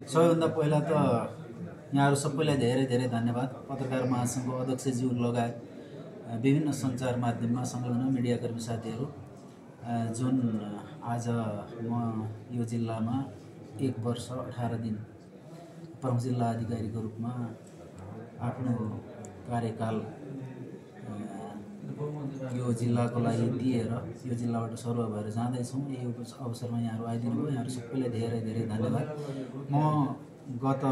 सबैभन्दा पहिला त यहाँहरू सबैलाई धेरै धेरै धन्यवाद। पत्रकार महासङ्घको अध्यक्षज्यू लगायत विभिन्न सञ्चार माध्यममा संलग्न मिडियाकर्मी साथीहरू, जुन आज म यो जिल्लामा 1 वर्ष 18 दिन प्रमुख जिल्ला अधिकारीको रूपमा आफ्नो कार्यकाल यो जिल्लाको लागि दिएर यो जिल्लाबाट सरुवा भएर जाँदैछौँ। यो अवसरमा यहाँहरू आइदिनु भयो, यहाँहरू सबैलाई धेरै धेरै धन्यवाद। म गत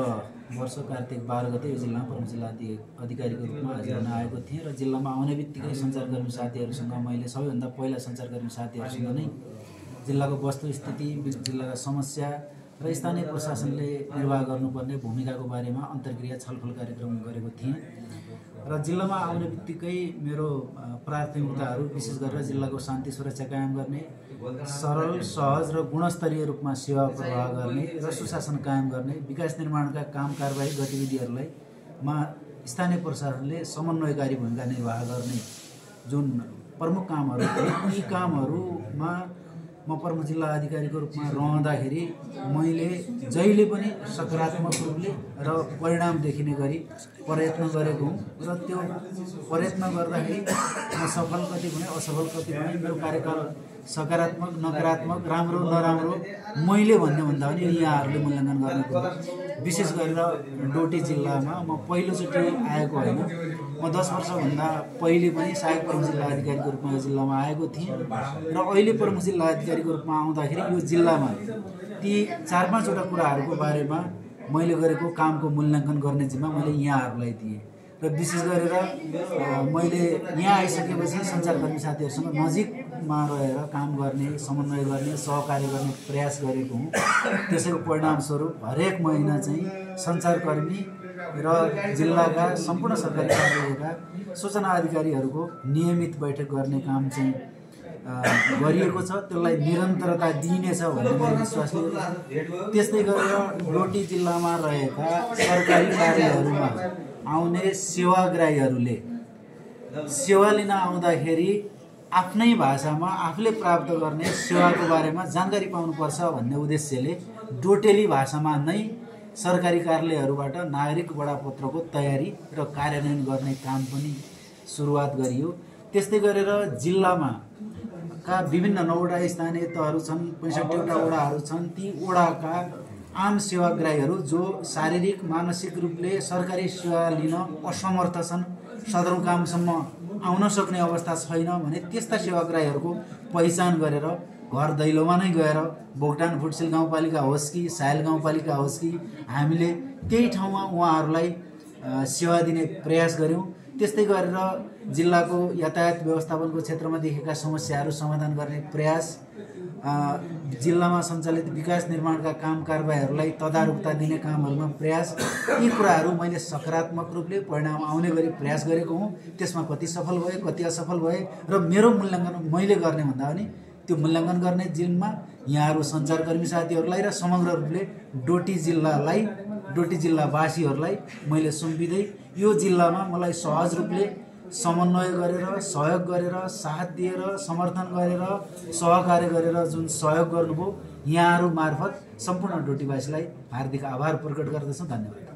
वर्ष कार्तिक 12 गते यो जिल्लामा प्रमुख जिल्ला अधिकारीको रूपमा हाजिर हुन आएको थिएँ र जिल्लामा आउने बित्तिकै सञ्चारकर्मी साथीहरूसँग मैले सबैभन्दा पहिला सञ्चारकर्मी साथीहरूसँग नै जिल्लाको वस्तुस्थिति, जिल्लाका समस्या र स्थानीय प्रशासनले निर्वाह गर्नुपर्ने भूमिकाको बारेमा अन्तर्क्रिया छलफल कार्यक्रम गरेको थिएँ र जिल्लामा आउने बित्तिकै मेरो प्राथमिकताहरू विशेष गरेर जिल्लाको शान्ति सुरक्षा कायम गर्ने, सरल सहज र गुणस्तरीय रूपमा सेवा प्रवाह गर्ने र सुशासन कायम गर्ने, विकास निर्माणका काम कारबाही गतिविधिहरूलाई स्थानीय प्रशासनले समन्वयकारी भूमिका निर्वाह गर्ने जुन प्रमुख कामहरू थिए, यी कामहरूमा म प्रमुख जिल्ला अधिकारीको रूपमा रहँदाखेरि मैले जहिले पनि सकारात्मक रूपले र परिणाम देखिने गरी प्रयत्न गरेको हुँ र त्यो प्रयत्न गर्दाखेरि म सफल कति भने असफल कति भने मेरो कार्यकाल सकारात्मक नकारात्मक राम्रो नराम्रो मैले भन्ने भन्दा पनि यहाँहरूले मूल्याङ्कन गर्ने कुरा। विशेष गरेर डोटी जिल्लामा म पहिलोचोटि आएको होइन, म 10 वर्षभन्दा पहिले पनि सहायक प्रमुख जिल्ला अधिकारीको रूपमा यो जिल्लामा आएको थिएँ र अहिले प्रमुख जिल्ला अधिकारीको रूपमा आउँदाखेरि यो जिल्लामा ती 4-5 वटा कुराहरूको बारेमा मैले गरेको कामको मूल्याङ्कन गर्ने जिम्मा मैले यहाँहरूलाई दिएँ र विशेष गरेर मैले यहाँ आइसकेपछि सञ्चारकर्मी साथीहरूसँग नजिकमा रहेर काम गर्ने, समन्वय गर्ने, सहकार्य गर्ने प्रयास गरेको हुँ। त्यसैको परिणामस्वरूप हरेक महिना चाहिँ सञ्चारकर्मी र जिल्लाका सम्पूर्ण सरकारी कार्यालयका सूचना अधिकारीहरूको नियमित बैठक गर्ने काम चाहिँ गरिएको छ। त्यसलाई निरन्तरता दिइनेछ भन्ने मैले विश्वास लिएको छु। त्यस्तै गरेर डोटी जिल्लामा रहेका सरकारी कार्यालयहरूमा आउने सेवाग्राहीहरूले सेवा लिन आउँदाखेरि आफ्नै भाषामा आफूले प्राप्त गर्ने सेवाको बारेमा जानकारी पाउनुपर्छ भन्ने उद्देश्यले डोटेली भाषामा नै सरकारी कार्यालयहरूबाट नागरिक बडापत्रको तयारी र कार्यान्वयन गर्ने काम पनि सुरुवात गरियो। त्यस्तै गरेर जिल्लामा का विभिन्न 9 वटा स्थानीय तहहरू छन्, 65 वटा वडाहरू छन्। ती वडाका आम सेवाग्राहीहरू जो शारीरिक मानसिक रूपले सरकारी सेवा लिन असमर्थ छन्, सदरमुकामसम्म आउन सक्ने अवस्था छैन भने त्यस्ता सेवाग्राहीहरूको पहिचान गरेर घर दैलोमा नै गएर बोगटान फुटसिल गाउँपालिका होस् कि सायल गाउँपालिका होस् कि हामीले त्यही ठाउँमा उहाँहरूलाई सेवा दिने प्रयास गऱ्यौँ। त्यस्तै गरेर जिल्लाको यातायात व्यवस्थापनको क्षेत्रमा देखेका समस्याहरू समाधान गर्ने प्रयास, जिल्लामा सञ्चालित विकास निर्माणका काम कारबाहीहरूलाई तदारुकता दिने कामहरूमा प्रयास, यी कुराहरू मैले सकारात्मक रूपले परिणाम आउने गरी प्रयास गरेको हुँ। त्यसमा कति सफल भए, कति असफल भए र मेरो मूल्याङ्कन मैले गर्ने भन्दा पनि त्यो मूल्याङ्कन गर्ने जिम्मा यहाँहरू सञ्चारकर्मी साथीहरूलाई र समग्र रूपले डोटी जिल्लावासीहरूलाई मैले सुम्पिँदै यो जिल्लामा मलाई सहज रूपले समन्वय गरेर, सहयोग गरेर, साथ दिएर, समर्थन गरेर, सहकार्य गरेर जुन सहयोग गर्नुभयो यहाँहरू मार्फत सम्पूर्ण डोटीवासीलाई हार्दिक आभार प्रकट गर्दछु। धन्यवाद।